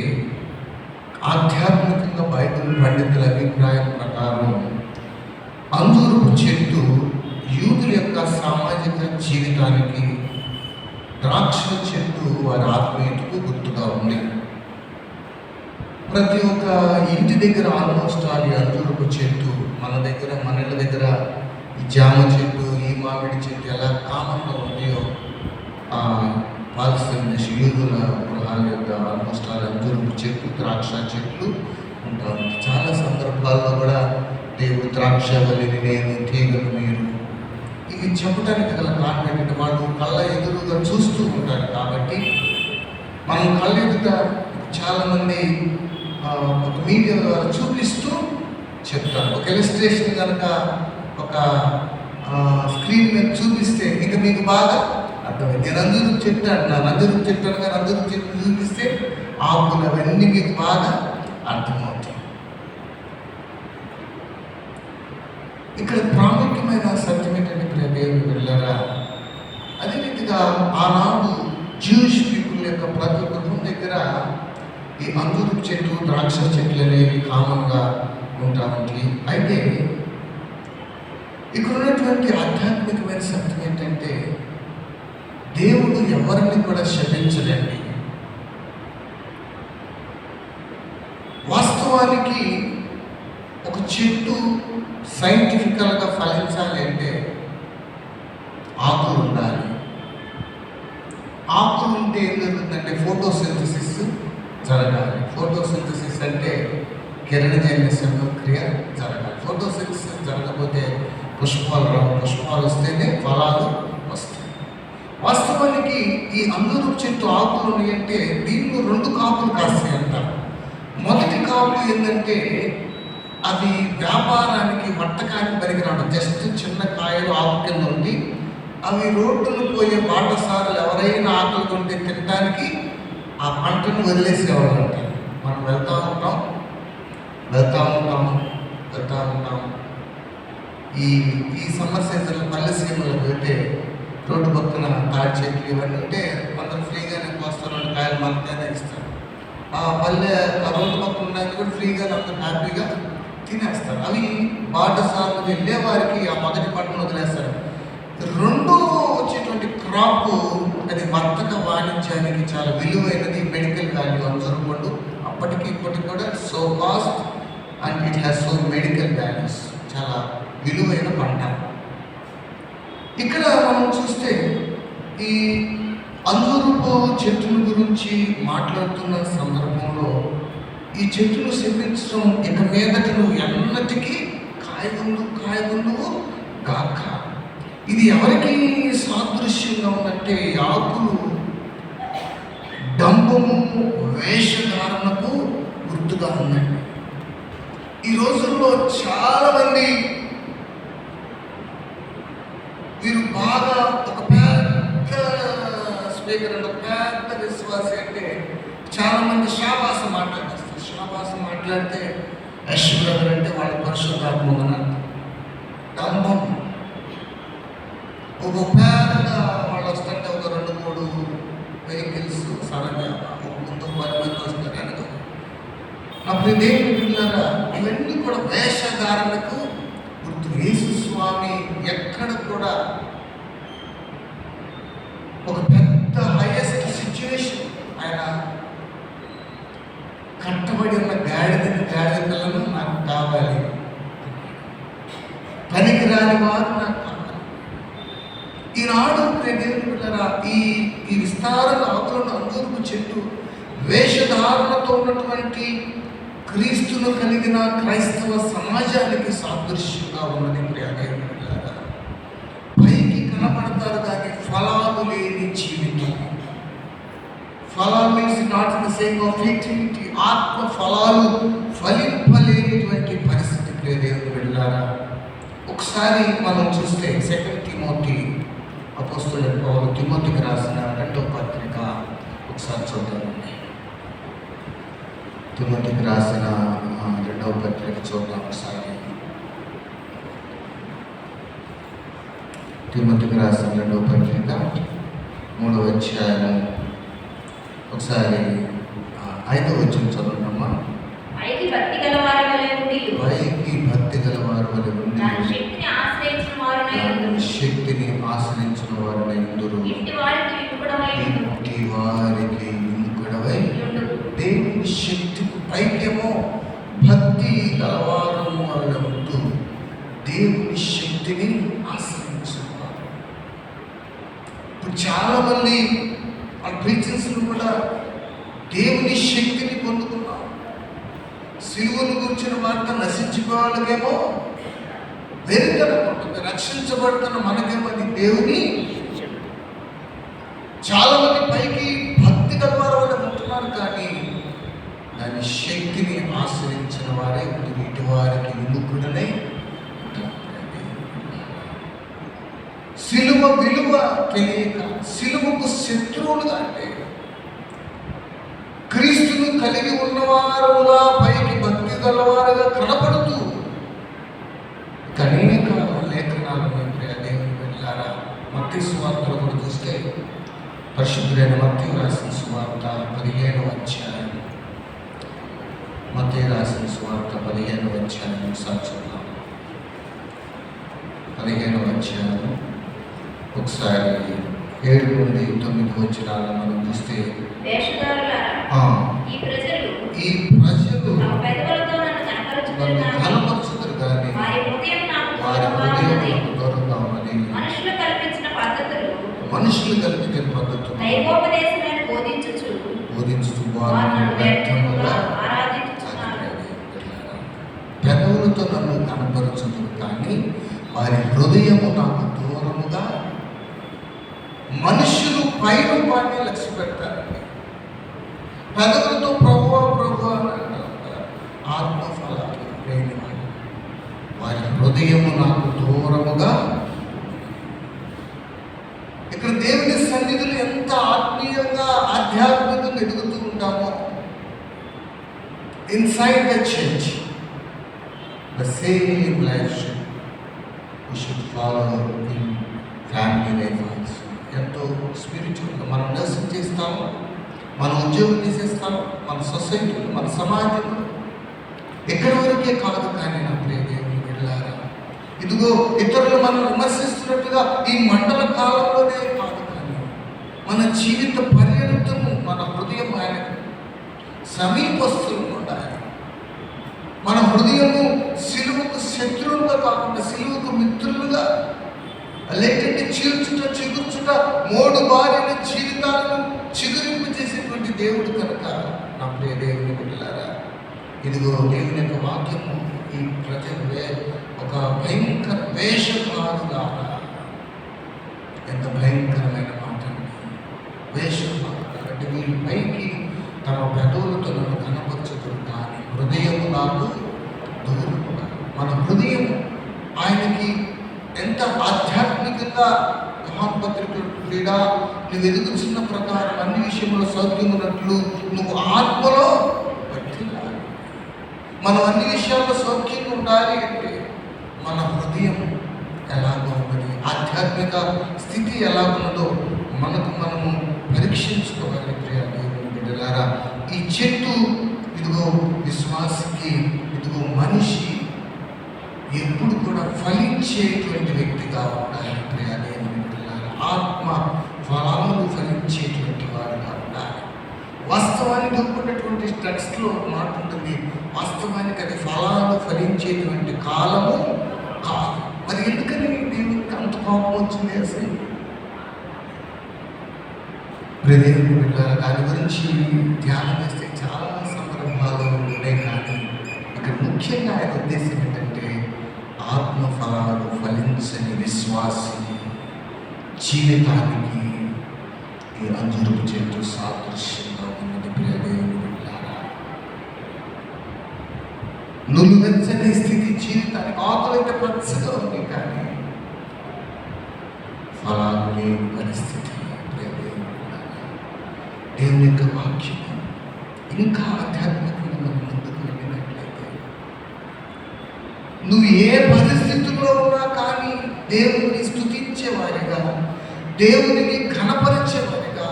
ఆధ్యాత్మికంగా బైబిల్ పండితుల అభిప్రాయం ప్రకారం అంజూరపు చెట్టు యూదుల యొక్క సామాజిక జీవితానికి, ద్రాక్ష చెట్టు వారి ఆత్మీయతకు గుర్తుగా ఉంది. ప్రతి ఒక్క ఇంటి దగ్గర ఆల్మోస్ట్ ఆ అంజూరపు చెట్టు మన ఇళ్ళ దగ్గర ఈ జామ చెట్టు, ఈ మామిడి చెట్టు ఎలా కామన్గా ఉన్నాయో పాలస్తీనా యూదుల గృహాల యొక్క ఆల్మోస్ట్ ఆ అంజూరపు చెట్టు, ద్రాక్ష చెట్లు ఉంటాయి. చాలా సందర్భాల్లో కూడా దేవుడు ద్రాక్ష వల్లిని నేను, తీగలు మీరు, ఇవి చెప్పడానికి గల కారణం ఏంటంటే వాళ్ళు కళ్ళ ఎదురుగా చూస్తూ ఉంటారు. కాబట్టి మనం కళ్ళ ఎదుట చాలామంది ఒక మీడియా ద్వారా చూపిస్తూ చెప్తారు. ఒక ఇలస్ట్రేషన్ కనుక ఒక స్క్రీన్ మీద చూపిస్తే ఇక మీకు బాగా అర్థమైంది. నేను అందరూ చెట్టు అంటున్నాను, అందరూ చెట్టు అనగా అందరూ చెట్టు చూపిస్తే ఆకులు అవన్నీ మీకు బాగా అర్థమవుతాయి. ఇక్కడ ప్రాముఖ్యమైన సత్యం ఏంటంటే ప్రియ దేవుని బిడ్డలారా, అదే రీతిగా ఆనాడు జ్యూష్ పీపుల్ యొక్క ప్రతి గృహం దగ్గర ఈ అంజూరపు చెట్టు, ద్రాక్ష చెట్లు అనేవి కామన్గా ఉంటాయి. అయితే ఇక్కడ ఉన్నటువంటి ఆధ్యాత్మికమైన సత్యం ఏంటంటే దేవుడు ఎవరిని కూడా శపించలేండి. వాస్తవానికి ఒక చెట్టు సైంటిఫికల్గా ఫలించాలి అంటే ఆకులు ఉండాలి. ఆకులు ఉంటే ఏం జరుగుతుందంటే ఫోటోసింథసిస్ జరగాలి. ఫోటోసింథసిస్ అంటే కిరణజన్య సంక్రియ జరగాలి. ఫోటోసింథసిస్ జరగకపోతే పుష్పాలు రావు, పుష్పాలు వస్తేనే ఫలాలు వస్తాయి. వాస్తవానికి ఈ అంజూరపు చెట్టు ఆకులు ఉన్నాయంటే దీనిలో 2 కాపులు కాస్తాయి అంట. మొదటి కాపు ఏంటంటే అది వ్యాపారానికి, వర్తకానికి పనికిరాడు. జస్ట్ చిన్న కాయలు ఆకు కింద ఉంది. అవి రోడ్డును పోయే బాటసారులు ఎవరైనా ఆకులు కొంటే తినడానికి ఆ పంటను వదిలేసేవాళ్ళు అంట. మనం వెళ్తూ ఉంటాం. ఈ సమ్మర్ సీజన్లో పల్లె సీమలో పెడితే రోడ్డు పక్కన తాడి చెట్లు ఇవన్నీ ఉంటే అందరూ ఫ్రీగానే కోస్తారు, కాయలు మనకైనా ఇస్తారు. ఆ రోడ్డు పక్కన ఉన్నది కూడా ఫ్రీగానే అందరూ హ్యాపీగా తినేస్తారు. అవి బాటసార్లు వెళ్ళే వారికి ఆ మొదటి పంటను వదిలేస్తారు. రెండో వచ్చేటువంటి క్రాప్ అది వర్తక వాణిజ్యానికి చాలా విలువైనది. మెడికల్ వాల్యూ అంజూరు పండు అప్పటికి ఇప్పటికి కూడా so cost and it has so medical values. చాలా విలువైన పంట. ఇక్కడ మనం చూస్తే ఈ అంజూరపు చెట్టుల గురించి మాట్లాడుతున్న సందర్భంలో ఈ చెట్టును శపించడం ఇక మీదట నువ్వు ఎన్నటికీ కాయగుందువు గాక. ఇది ఎవరికి సాదృశ్యంగా ఉందంటే ఆకులు డంబము వేషధారణకు గుర్తుగా ఉందండి. ఈ రోజుల్లో చాలా మంది వీరు బాగా ఒక పెద్ద స్పీకర్ అంటే ఒక పెద్ద విశ్వాసి అంటే చాలా మంది శాబాసం మాట్లాడేస్తారు. శాబాసం మాట్లాడితే యశ్వర్ అంటే వాళ్ళ పరిశుద్ధాత్మ అని అర్థం. డంబం ఒక పెద్ద వాళ్ళు వస్తుంటే ఒక 2-3 వెహికల్స్ సడన్గా ముందు 10 మంది వస్తారు కనుక అప్పుడు ఇదేమి విన్నారా, ఇవన్నీ కూడా వేషధారణకు గుర్తు. యేసు స్వామి ఎక్కడ కూడా ఒక పెద్ద హైయెస్ట్ సిచ్యువేషన్, ఆయన కట్టబడి ఉన్న గాడిద పిల్లలు నాకు కావాలి, పనికి రాని వారు నాకు కావాలి. ఈనాడు దేవుని పిల్లరా ఈ విస్తారంగా అవతల అంజూరపు చెట్టు వేషధారణతో ఉన్నటువంటి క్రీస్తును కలిగిన క్రైస్తవ సమాజానికి సాదృశ్యంగా ఉన్నది. దేవుని పిల్లరా, పైకి కనపడతారు కానీ ఫలాలు లేని జీవితం. ఫలాలు means not in the same of fertility. ఆత్మ ఫలాలు ఫలింపలేనిటువంటి పరిస్థితికి దేవుని పిల్లరా. ఒకసారి మనం చూస్తే 2 తిమోతి అపోస్తలుడైన పౌలు తిమోతికి రాసిన 2వ పత్రిక ఒకసారి చూద్దామండి. తిమోతికి రాసిన 2వ పత్రిక చూద్దాం ఒకసారి. తిమోతికి రాసిన 2వ పత్రిక 3వ అధ్యాయం ఒకసారి 5వ వచనం చదవండమ్మా. పైకి భక్తి గలవారి వలె ఉండి శక్తిని ఆశ్రయించిన వారిని ఇందురు ఇంటి వారికి విముఖుడవై దేవుని శక్తి పైకేమో భక్తి గలవారు వాళ్ళ ఉంటూ దేవుని శక్తిని ఆశ్రయించుకున్నారు. ఇప్పుడు చాలా మంది ఆ ప్రీచర్స్లు కూడా దేవుని శక్తిని పొందుకున్నారు. సిలువను గురించిన వార్త నశించుకోవాలకేమో వెనుకన ఉంటుంది, రక్షించబడుతున్న మనకేమో అది దేవుని. చాలా మంది పైకి భక్తి గలవారు వాళ్ళు ఉంటున్నారు కానీ దాని శక్తిని ఆశ్రయించిన వారే ఇటు వారికి విముఖుడనే. సిలువ విలువ తెలియక సిలువకు శత్రువులుగా అంటే క్రీస్తును కలిగి ఉన్నవారుగా పైకి భక్తి గలవారుగా కనపడుతూ అనేక లేఖనాలు దేవుని వెళ్ళారా. మత్తయి సువార్తలో కూడా చూస్తే పరిశుద్ధుడైన మత్తయి రాసిన సువార్త 15వ అధ్యాయం. మత్తయి రాసిన సువార్త 15వ అధ్యాయం ఒకసారి చూద్దాం. 15వ అధ్యాయం ఒకసారి 7 నుండి 9 వచనాలు మనం చూస్తే ఈ ప్రజలు తమ పెదవులతో నన్ను కనపరుచుతారు కానీ వారి హృదయం నాకు దూరంగా ఉన్నది. మనుషులు కల్పించిన పద్ధతులు దైవోపదేశమైన బోధించుచు వారిని వ్యర్థముగా పెదవులతో నన్ను కనపరుచుతారు కానీ వారి హృదయము నాకు దూరముగా. మనుషులు పై రూపాన్ని లక్ష్య పెడతారండి. పెదవులతో ప్రభువా అని అంటారు. ఆత్మఫలాలు లేని వారి హృదయము నాకు దూరముగా. ఇక్కడ దేవుని సన్నిధులు ఎంత ఆత్మీయంగా ఆధ్యాత్మికంగా ఎదుగుతూ ఉంటామో inside the church the same life should follow in family life. ఎంతో స్పిరిచువల్గా మనం నర్సింగ్ చేస్తాము, మన ఉద్యోగం చేసేస్తాము, మన సొసైటీలో మన సమాజంలో ఎక్కడి వరకే కాదు. కానీ నా ప్రియ దేవుని వెళ్ళారా, ఇదిగో ఇతరులు మనం విమర్శిస్తున్నట్టుగా ఈ మండల కాలంలోనే కాదు కానీ మన జీవిత పర్యంతము మన హృదయం ఆయనకు సమీపస్తులు ఉండాలి. మన హృదయము సిలువకు శత్రువులుగా కాకుండా సిలువకు మిత్రులుగా, లేదంటే చీల్చుట చిగుర్చుట మోడు బారిన జీవితాలను చిగురింపు చేసేటువంటి దేవుడు కనుక నా ప్రియ దేవుని బిడ్డలారా, ఇదిగో దేవుని యొక్క వాక్యము ఈ ప్రజలు ఒక భయంకర వేషకారులారా, ఎంత భయంకరమైన మాట అండి. వేషకారులారా అంటే వీళ్ళ పైకి తమ పెదవులతో నన్ను కనపరచుతుంది, కానీ హృదయము నాకు దూరముగా. మన హృదయం ఆయనకి ఎంత ఆధ్యాత్మికంగా మహాపత్రికలు క్రీడా నువ్వు ఎదుగుతున్న ప్రకారం అన్ని విషయంలో సౌఖ్యం ఉన్నట్లు నువ్వు ఆత్మలో వర్ధిల్లాలి. మనం అన్ని విషయాల్లో సౌఖ్యంగా ఉండాలి అంటే మన హృదయం ఎలాగో ఉన్నది, ఆధ్యాత్మిక స్థితి ఎలా ఉన్నదో మనము పరీక్షించుకోవాలి. ప్రియ దేవుని బిడ్డలారా, ఈ చెట్టు ఇదిగో విశ్వాసికి, ఇదిగో మనిషి ఎప్పుడు కూడా ఫలించేటువంటి వ్యక్తిగా ఉండాలి. ప్రియ దేవుని బిడ్డలారా, ఆత్మ ఫలాలు ఫలించేటువంటి వారుగా ఉండాలి. వాస్తవానికి ఉన్నటువంటి టెక్స్ట్లో మాట ఉంటుంది, వాస్తవానికి అది ఫలాలు ఫలించేటువంటి కాలము కాదు. మరి ఎందుకని దేవునికి అంత కోపం వచ్చింది అసలు? దేవుని బిడ్డలారా, దాని గురించి ధ్యానం చేస్తే చాలా సందర్భాలు ఉన్నాయి, కానీ ఇక్కడ ముఖ్యంగా ఆయన ఉద్దేశం ఏంటంటే ఆత్మ ఫలాలు ఫలించని విశ్వాసి జీవితానికి ఈ అంజూరపు చెట్టు సాదృశ్యంగా ఉన్నది. ప్రియ దేవుని బిడ్డలారా, నులువెచ్చని స్థితి జీవితానికి, ఆకులైతే పచ్చగా ఉంది కానీ ఫలాలు లేని పరిస్థితి. ప్రియ దేవుని బిడ్డలారా, దేవుని యొక్క వాక్యం ఇంకా ఆధ్యాత్మికంగా మనం ముందుకు వెళ్ళినట్లయితే నువ్వు ఏ పరిస్థితుల్లో ఉన్నా కానీ దేవుని స్తుతించేవారిగా, దేవునికి ఘనపరిచేవారిగా,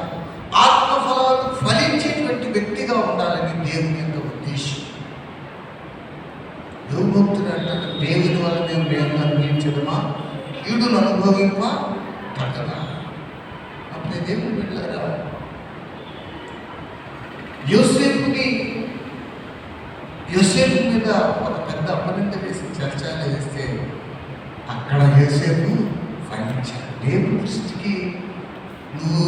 ఆత్మఫలాలు ఫలించేటువంటి వ్యక్తిగా ఉండాలని దేవుని యొక్క ఉద్దేశం. యోగభక్తుడు అంటాడు, దేవుని వల్ల మేము దేవుని అనుభవించడమా, కీడును అనుభవింప తగ్గదా. అప్పుడే దేవుని బిడ్డలారా, యోసేపు మీద ఒక పెద్ద అపనింద వేసి చర్చలు వేస్తే అక్కడ యోసేపు ఫలించాడు. దేవుని దృష్టికి నువ్వు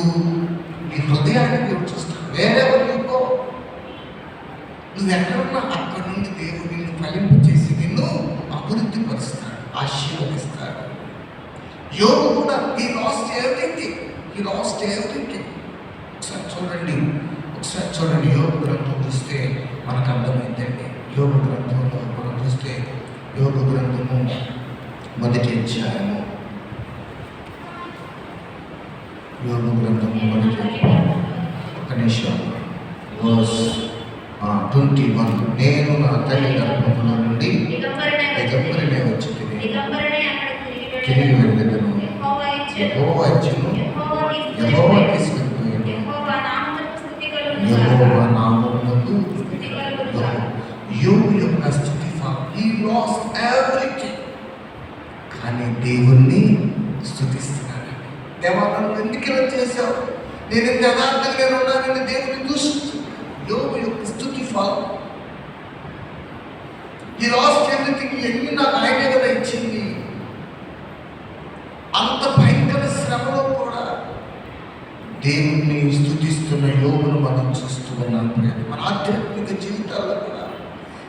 నీ హృదయాన్ని దేవుడు చూస్తాడు, వేరెవరు నీకో నువ్వు ఎక్కడున్నా అక్కడ నుండి దేవుడు నిన్ను ఫలింపు చేసి నిన్ను అభివృద్ధి పరుస్తాడు, ఆశీర్వదిస్తాడు. యోగు కూడా ఈ లాస్ట్ ఎవ్రీథింగ్. ఒకసారి చూడండి యోగ గ్రంథం చూస్తే మనకు అర్థమైందండి. యోగ గ్రంథంలో మనం చూస్తే యోగ గ్రంథము మొదటి అధ్యాయము, యోగ గ్రంథము మొదటి ఒక నిమిషం వర్స్ 21. నేను నా తల్లి గర్భంలో నుండి దిగంబరినే వచ్చి తిరిగి వెళ్ళదను, యెహోవా ఇచ్చెను, యెహోవా తీసుకెళ్ళిపోయాను, యెహోవా నామమునకు యోగు యొక్క స్థుతి. హీ లాస్ట్ ఎవ్రీథింగ్, కానీ దేవుణ్ణి స్థుతిస్తున్నాడు. దేవా నన్ను ఎందుకు ఇలా చేశావు, నేను ఇంత యథార్థంగా నేను ఉన్నానని దేవుని దూషించు. యోగు యొక్క స్థుతి ఫలం. He lost everything. ఎన్ని నాకు ఆయనే కదా ఇచ్చింది. అంత భయంకర శ్రమలో కూడా దేవుణ్ణి స్థుతిస్తున్న యోగును మనం చూస్తూ ఉన్నాం. మన ఆధ్యాత్మిక జీవితాల్లో కూడా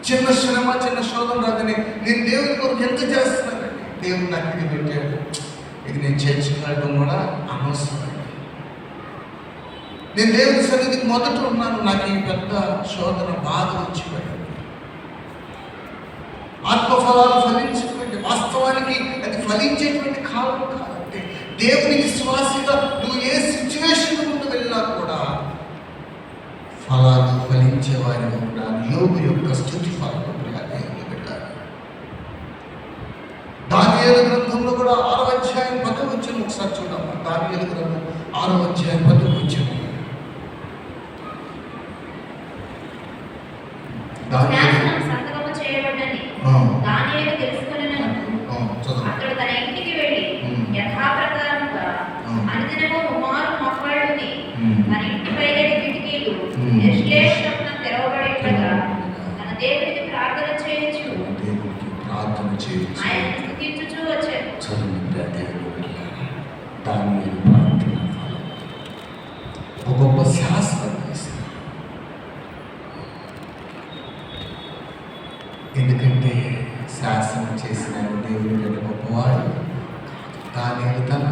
చిన్న శ్రమ, చిన్న శోధన రాదని నేను దేవుని కొరకు ఎంత చేస్తున్నానండి. దేవుడు నాకు ఇది పెట్టాడు, ఇది నేను చర్చికి వెళ్ళడం కూడా అనవసరం. నేను దేవుని సన్నిధికి మొదట ఉన్నాను, నాకు ఈ పెద్ద శోధన బాధ వచ్చిపోయింది. ఆత్మఫలాలు ఫలించేటువంటి, వాస్తవానికి అది ఫలించేటువంటి కాలం కాదంటే దేవుని విశ్వాసిగా నువ్వు ఏ సిచ్యువేషన్ ముందు వెళ్ళినా కూడా ఫలాలు ఫలించే వారిగా ఉండాలి. యోగు యొక్క స్తుతి ఫలం దేవుని పెట్టాలి. దానియేలు గ్రంథంలో కూడా 6వ అధ్యాయం 10వ వచనం ఒకసారి చూడమ్మా. దానియేలు గ్రంథం 6వ అధ్యాయం 10వ వచనం. అతడు తన ఇంటికి వెళ్ళి యథాప్రకారముగా అనుదినము కుమారు మొక్కలుని చేసిన ఆయన దేవుని కంటే గొప్పవాడు. దానియేలు తన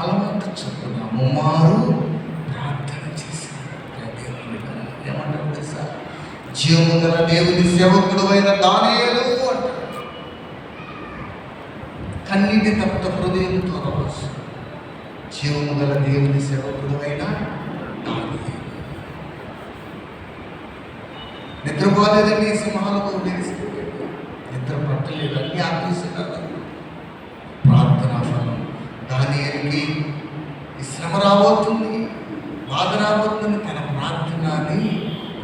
అలవాటు చొప్పున ముమ్మారు ప్రార్థన చేశాడు. ఏమంటారు తెలుసా? జీవము గల దేవుని సేవకుడు అయిన దానియేలు అంటారు. కన్నీటి తప్త హృదయంతో రావచ్చు. జీవము గల దేవుని సేవకుడు అయిన దానియేలు. నిద్రపోలేదని సింహాలకు వదిలేసిపోయాడు. నిద్ర పట్టలేదు, అన్ని ఆపేసినారు. ప్రార్థనా ఫలం. దానియేలుకి ఈ శ్రమ రాబోతుంది, బాధ రాబోతుందని తన ప్రార్థనని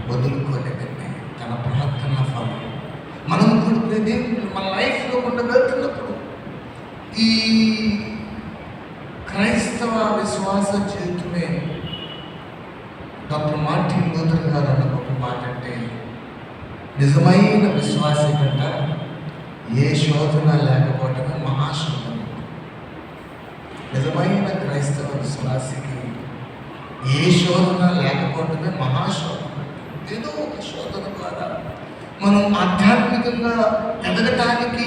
వదులుకోలేదండి. తన ప్రార్థన ఫలం. మనం కూడా దేవుడు మన లైఫ్లో గుండా వెళ్తున్నప్పుడు ఈ క్రైస్తవ విశ్వాస జీవితమే డాక్టర్ మార్టిన్ లూథర్ గారు అన్న గొప్ప మాట అంటే, నిజమైన విశ్వాస కంట ఏ శోధన లేకపోవటమే మహాశోధన. నిజమైన క్రైస్తవ విశ్వాసికి ఏ శోధన లేకపోవటమే మహాశోధన. ఏదో ఒక శోధన ద్వారా మనం ఆధ్యాత్మికంగా ఎదగటానికి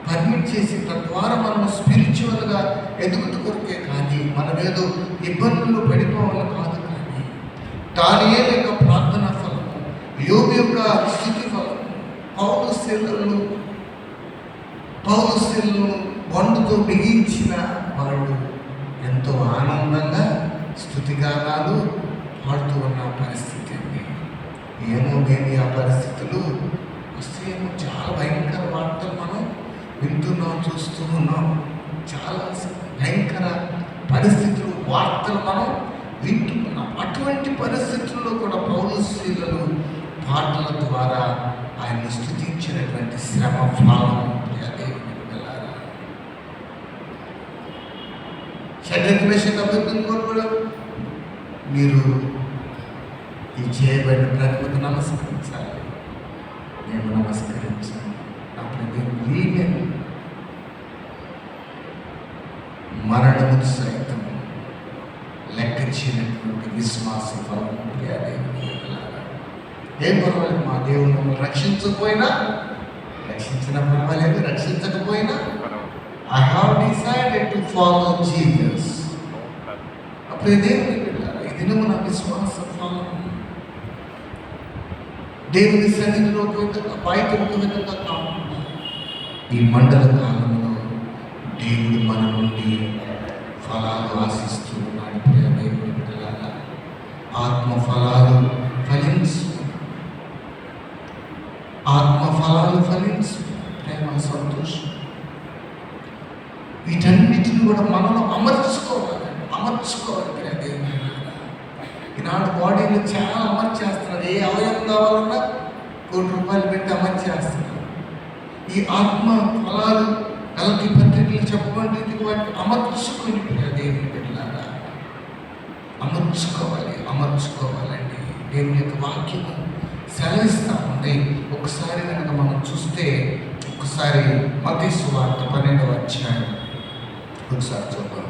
పర్మిట్ చేసి తద్వారా మనం స్పిరిచువల్గా ఎదుగుతూ కొరికే కానీ మనం ఏదో ఇబ్బందులు పడిపోవాలి కాదు. కానీ దానియేలు యొక్క ప్రార్థన ఫలము, యోబు యొక్క స్థుతి ఫలము, పౌలు శీలను వండుతో బిగించిన వాళ్ళు ఎంతో ఆనందంగా స్థుతిగానాలు పాడుతూ ఉన్న పరిస్థితి అండి. ఏమో మేము ఆ పరిస్థితులు వస్తే ఏమో చాలా భయంకర వార్తలు మనం వింటున్నాం, చూస్తూ ఉన్నాం. చాలా భయంకర పరిస్థితులు, వార్తలు మనం వింటున్నాం. అటువంటి పరిస్థితుల్లో కూడా పౌలు శీలలు పాటల ద్వారా ఆయన్ని స్తుతించినటువంటి శ్రమ ఫలం. షడ్రక్ మేషక్ అబేద్నెగోలు కూడా మీరు ఈ చేయబడిన ప్రతిమకు నమస్కరించాలి. నేను నమస్కరించాను. అప్పుడు నేను వీళ్ళని మరణము సైతం లెక్కించినటువంటి విశ్వాస ఫలం. ఏం పర్వాలేదు, మా దేవుడు మమ్మల్ని రక్షించకపోయినా, రక్షించిన పర్వాలేదు, రక్షించకపోయినా I have decided to follow Jesus. అప్పుడు దేవుని బిడ్డలారా, ఈ దినము నా విశ్వాస ఫలం. దేవుని సన్నిధిలో ఒక విధంగా, బయట ఒక విధంగా కాకుండా ఈ మండల కాలంలో దేవుడు మన నుండి ఫలాలు ఆశిస్తూ ఉన్నాడు. ప్రియ దేవుని బిడ్డలారా, ఆత్మ ఫలాలు ఫలించు, ఆత్మ ఫలాలు ఫలించు. ప్రేమ, సంతోషం, వీటన్నిటిని కూడా మనలో అమర్చుకోవాలి. ప్రియ దేవుని బిడ్డలారా, ఈనాడు బాడీలో చాలా అమర్చేస్తున్నారు. ఏ అవయవం కావాలన్నా ₹1 పెట్టి అమర్చేస్తున్నారు. ఈ ఆత్మ ఫలాలు కలకి పత్రికలు చెప్పబడి వాటిని అమర్చుకొని దేవుని బిడ్డలారా అమర్చుకోవాలండి. దేవుని యొక్క వాక్యము సెలవిస్తూ ఉంది. ఒకసారి కనుక మనం చూస్తే, ఒకసారి మత్తయి సువార్త 12వ అధ్యాయం ఒకసారి చూద్దాం.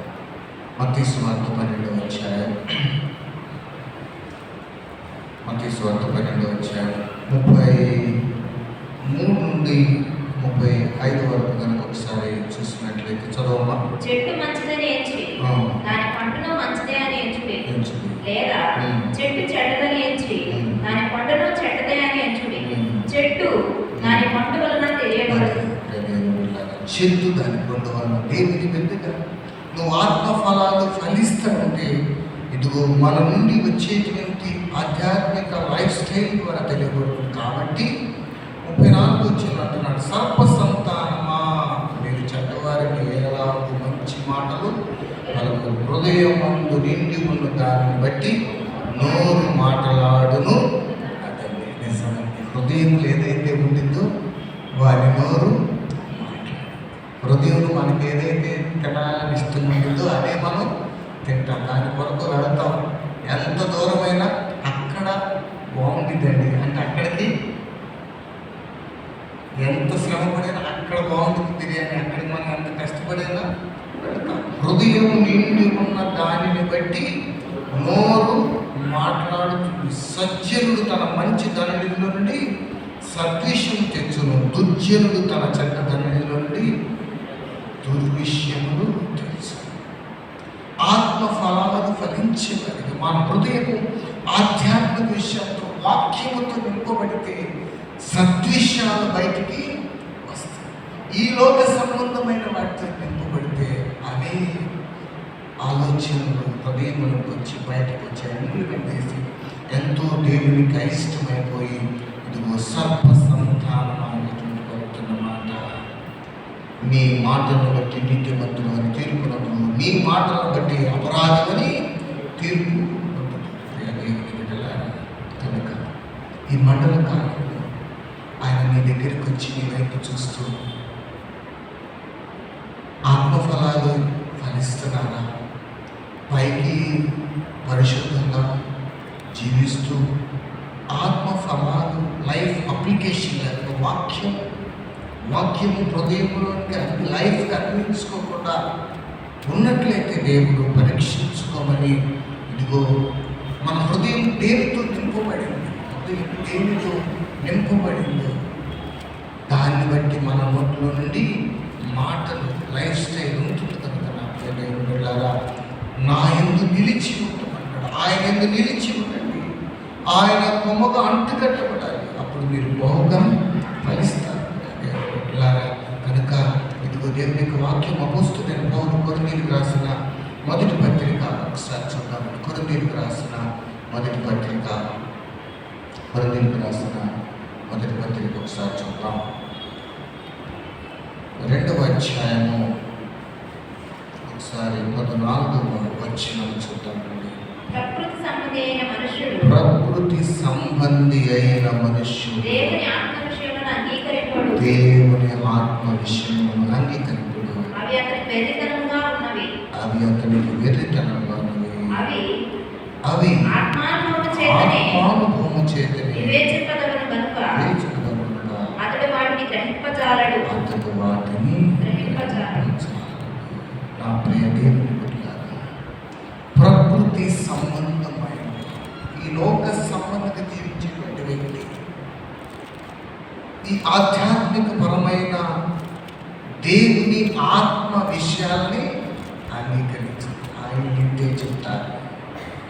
మత్తయి సువార్త 12వ అధ్యాయం, మత్తయి సువార్త 12వ అధ్యాయం 33 నుండి 35 వరకు కనుక ఒకసారి చూసినట్లయితే చదవమ్మా. చెట్టు మంచిదని ఎంచుడి, దాని పండును మంచిదే అని ఎంచుడి. లేదా చెట్టు చెడ్డదని ఎంచుడి, దాని పండును చెడ్డదే అని ఎంచుడి. చెట్టు దాని పండు వలన తెలియబడదు. చెట్టు దాని పండు వలన. దేవుని బిడ్డగా నువ్వు ఆత్మ ఫలాలు ఫలిస్తావంటే ఇదిగో మన నుండి వచ్చేటువంటి ఆధ్యాత్మిక లైఫ్ స్టైల్ ద్వారా తెలియబడుతుంది. కాబట్టి 34 వచ్చిన అంటున్నాడు, సర్ప సంతానమా మీరు చెడ్డవారికి ఎలాగో మంచి మాటలు వాళ్ళకు హృదయం మందు నిండి ఉన్న దానిని బట్టి నోరు మాట్లాడును. అదండి నిజమండి. హృదయంలో ఏదైతే ఉండిందో వారి నోరు మాట్లాడు. హృదయం మనకి ఏదైతే తినాలని ఇష్టం ఉంటుందో అదే మనం తింటాం. దాని కొరకు వెళతాం. ఎంత దూరమైనా అక్కడ బాగుంటుందండి అంటే అక్కడికి ఎంత శ్రమ పడినా అక్కడ బాగుంటుంది బిర్యానీ. అక్కడికి మనం ఎంత కష్టపడినా వెళ్తాం. హృదయం నిండి ఉన్న దానిని బట్టి నోరు మాట్లాడుతుంది. సజ్జనుడు తన మంచి ధననిధిలో నుండి సద్విషయం తెచ్చును, దుర్జనుడు తన చెడ్డదనం నుండి దుర్విషయములు తెలుసు. ఆత్మ ఫలాలను ఫలించేవారికి మన హృదయం ఆధ్యాత్మిక విషయంతో వాక్యముతో నింపబడితే సద్విషయాలు బయటికి వస్తాయి. ఈ లోక సంబంధమైన వాటితో నింపబడితే అవే ఆలోచనలు హృదయంలోకి వచ్చి బయటకు వచ్చి అన్ని పెట్టేసి ఎంతో దేవునికి అయిష్టమైపోయి ఇదిగో సర్ప సంతానం అనేటువంటి పలుకుతున్న మాట. నీ మాటలను బట్టి నీతిమంతులు అని తీర్పునప్పుడు, నీ మాటలను బట్టి అపరాధమని తీర్పు కనుక ఈ మండల కాలంలో ఆయన నీ దగ్గరికి వచ్చి నీ వైపు చూస్తూ ఆత్మఫలాలు ఫలిస్తున్నారా, పైకి పరిశుద్ధంగా జీవిస్తూ ఆత్మఫలాలు లైఫ్ అప్లికేషన్ లేక వాక్యము హృదయంలోకి లైఫ్కి అన్వించుకోకుండా ఉన్నట్లయితే దేవుడు పరీక్షించుకోమని, ఇదిగో మన హృదయం దేనితో నింపబడింది, హృదయం దేనితో నింపబడిందో దాన్ని బట్టి మన నోట్లో నుండి మాటలు లైఫ్ స్టైల్ ఉంటుంది కనుక నా దేవుడు వెళ్ళారా నా యందు నిలిచి ఉంటామన్నాడు. ఆయన యందు నిలిచి ఉండండి, ఆయన కొమ్మగా అంటుకట్టబడాలి, అప్పుడు మీరు బహుగా ఫలిస్తారు. కనుక ఇదిగో దేవుని యొక్క వాక్యం అపోస్తులైన పౌలు కొరింథీయులకు రాసిన మొదటి పత్రిక ఒకసారి చూద్దాం. కొరింథీయులకు రాసిన మొదటి పత్రిక ఒకసారి చూద్దాం. 2వ అధ్యాయము ఒకసారి 14వ వచనం చూద్దామండి. ప్రకృతి సంబంధి అయిన మనుష్యుడు దేవుని ఆత్మ విషయములను అంగీకరింపడు. అవి అతనికి వెర్రితనముగా ఉన్నవి. అవి ఆత్మానుభవము చేతనే వివేచింపదగును కనుక అతడు వాటిని గ్రహింపజాలడు. నా ప్రియ దేవుని బిడ్డలారా, ప్రకృతి సంబంధమైన ఈ లోక సంబంధంగా జీవించేటువంటి వ్యక్తి ఈ ఆధ్యాత్మిక పరమైన దేవుని ఆత్మ విషయాల్ని అంగీకరించాలి. ఆయన ఇంతే చెప్తారు.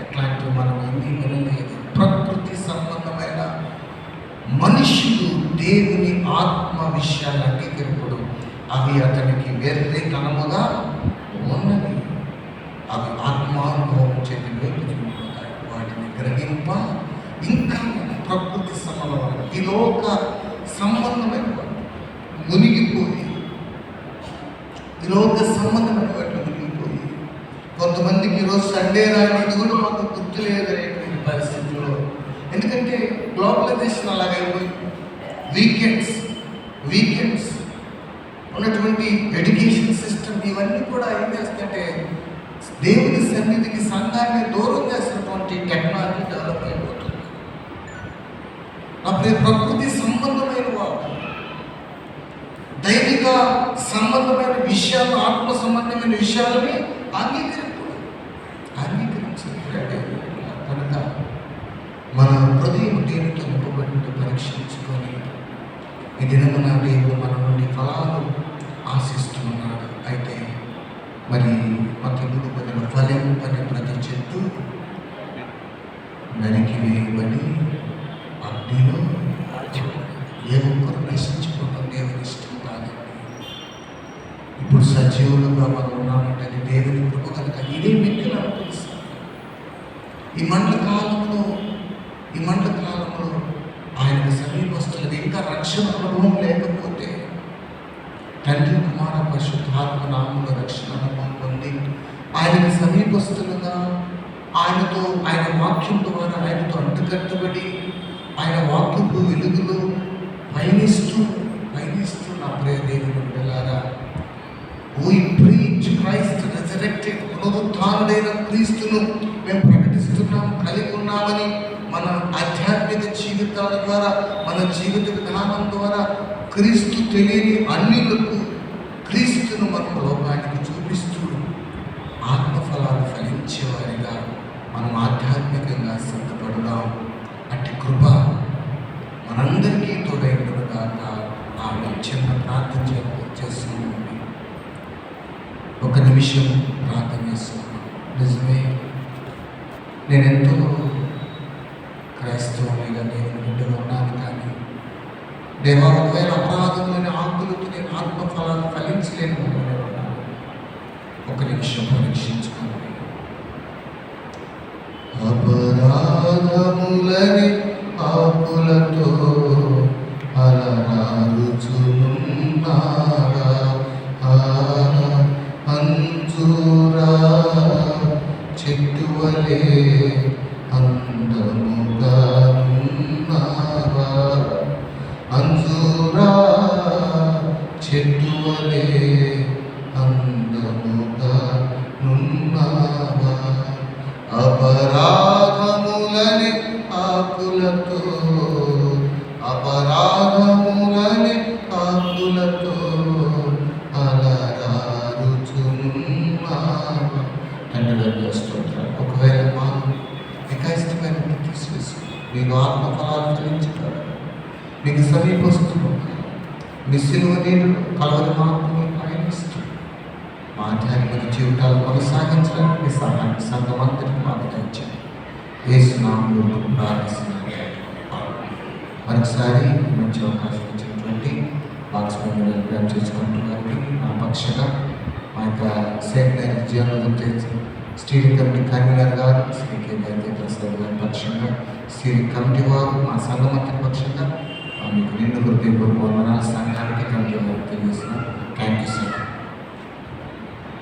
ఎట్లాంటివి మనం ఎన్ని వినలేదు. ప్రకృతి సంబంధమైన మనుషులు దేవుని ఆత్మ విషయాలు అంగీకరింపడు. అవి అతనికి వెర్రితనముగా ఉన్నవి. అవి ఆత్మానుభవం చేతి వేపుతుంటాయి. వాటిని గ్రహింప ఇంకా ప్రకృతి సంబంధమైన ఈ లోక సంబంధమైన మునిగిపోయి ఈ లోక సంబంధమైన వాటిని మునిగిపోయి కొంతమందికి ఈరోజు సండే రానిది కూడా మాకు గుర్తు లేదనేటువంటి పరిస్థితుల్లో, ఎందుకంటే గ్లోబలైజేషన్ అలాగైపోయి వీకెండ్స్ ఉన్నటువంటి ఎడ్యుకేషన్ సిస్టమ్ ఇవన్నీ కూడా ఏం చేస్తుంటే దేవుని సన్నిధికి సంఘాన్ని దూరం చేసినటువంటి టెక్నాలజీ డెవలప్ అయిపోతుంది. అప్పుడే ప్రకృతి సంబంధమైన వాడు దైవిక సంబంధమైన విషయాలు, ఆత్మ సంబంధమైన విషయాలని అంగీకరించాలి. కనుక మన హృదయం దేవునితో నింపబడి పరీక్షించుకొని ఈ దినమున దేవుడు మన నుండి ఫలాలు ఆశిస్తున్నాడు. అయితే మరి మా తెలుగు పదిన ఫలం అనే ప్రతి చెట్టు నరికి వేయబడి అగ్నిలో ఏ ఒక్కరు నశించిపోవడం దేవుని ఇష్టం కాదు. ఇప్పుడు సజీవులుగా మనం ఉన్నామంటే అది దేవుని కృప కనుక ఇదే వ్యక్తులు అనుభవిస్తాం. ఈ మండల కాలంలో ఆయనకు సమీపస్తులది ఇంకా రక్షణ అనుభవం లేకపోతే తండ్రి కుమార పరిశుద్ధాత్మ నామములో రక్షణ అనుభవం పొంది ఆయనకు సమీపస్తులుగా ఆయనతో ఆయన వాక్యం ద్వారా ఆయనతో అంటుకట్టుబడి ఆయన వాక్యపు వెలుగులో పయనిస్తూ నా ప్రియ దేవుని బిడ్డలారా, we preach Christ resurrected, పునరుత్థానుడైన క్రీస్తును మేము ప్రకటిస్తున్నాం, కలిగి ఉన్నామని మన ఆధ్యాత్మిక జీవితాల ద్వారా, మన జీవిత విధానం ద్వారా క్రీస్తు తెలియని అన్యులకు క్రీస్తును మనం లోకానికి చూపిస్తూ ఆత్మఫలాలు ఫలించేవారిగా మనం ఆధ్యాత్మికంగా సిద్ధపడదాం. అట్టి కృప మనందరికీ తోడై చిన్న ప్రార్థన చేస్తున్నామండి. ఒక నిమిషం ప్రార్థన చేస్తున్నాను. నిజమే, నేనెంతో క్రైస్తవునిగా దేవుని బిడ్డగా ఉన్నాను, కానీ దేవా ఒకవేళ అపరాధమైన ఆకులతో నేను ఆత్మఫలాలు ఫలించలేను. ఒక నిమిషం పరీక్షించుకోండి. అపరాధములని ఆకులతో అలరారుచున్నారా, అంజూరా చెట్టు వలె అందముగా ఉన్నావా, అంజూరా చెట్టు వలె అందముగా నున్నావా, అపరాధములని ఆకులతో అపరాధములని ఆకులతో అలరారుచున్నావా. తండ్రి స్తోత్రాలు. ఒకవేళ మాకు ఇష్టమైన తీసివేసి మీరు ఆత్మఫలాలు ఫలించుతారు. మీకు సమీపస్తున్నారు. మీ సిలువ నీరు కలవరి మార్పుని ప్రయాణిస్తూ మా ఆధ్యాత్మిక జీవితాలు కొనసాగించడానికి మీ సహాయం సంఘమంతటికి మాకు తెచ్చారు. యేసునామములో ప్రార్థిస్తున్నాను. మరొకసారి మంచి అవకాశం ఇచ్చినటువంటి బాక్స్మెన్ ప్రేమ చేసుకుంటున్నాను. నా పక్షంగా మా యొక్క సేవనైన జీవనం చేసి స్టీరింగ్ కమిటీ కన్వీనర్ గారు శ్రీ కె ప్రసాద్ గారి పక్షంగా, స్టీరింగ్ కమిటీ వారు మా సంఘమంతటి పక్షంగా మీకు నిండు హృదయపూర్వక